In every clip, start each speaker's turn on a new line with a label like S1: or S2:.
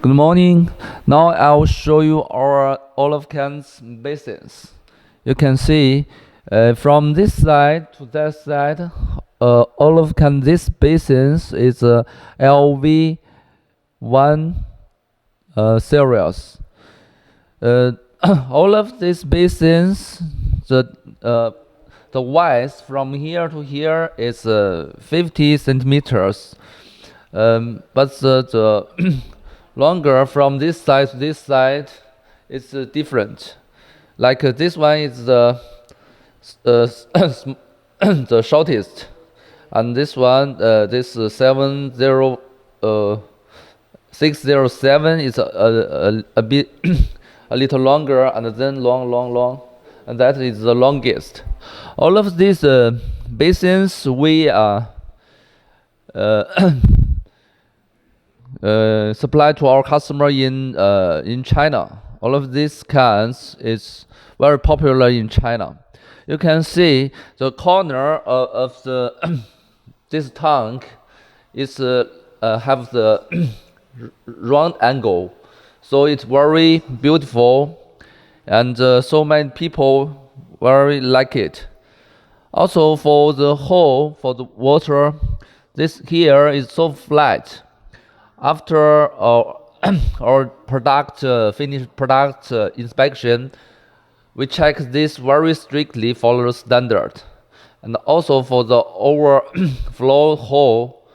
S1: Good morning. Now I'll show you our olive cans basins. You can see from this side to that side, olive can this basins is LV1 series. All of these basins, the width from here to here is 50 centimeters, but the longer from this side to this side is different. Like this one is the the shortest, and this one, this 607 is a bit a little longer, and then long, and that is the longest. All of these basins we supply to our customer in China. All of these cans is very popular in China. You can see the corner of the this tank is have the round angle, so it's very beautiful, and so many people very like it. Also for the hole for the water, this here is so flat. After our finished product inspection, we check this very strictly for the standard, and also for the overflow hole,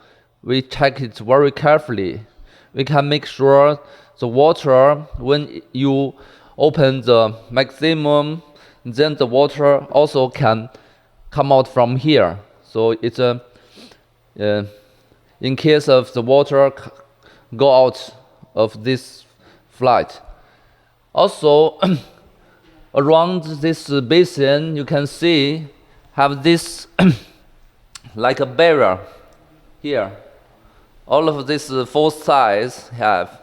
S1: we check it very carefully. We can make sure the water, when you open the maximum, then the water also can come out from here. So it's in case of the water go out of this flight. Also, around this basin, you can see have this like a barrier here. All of this four sides have,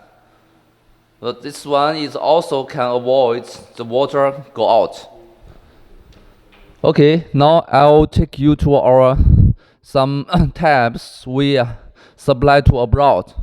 S1: but this one is also can avoid the water go out. Okay, now I'll take you to our some tabs we supply to abroad.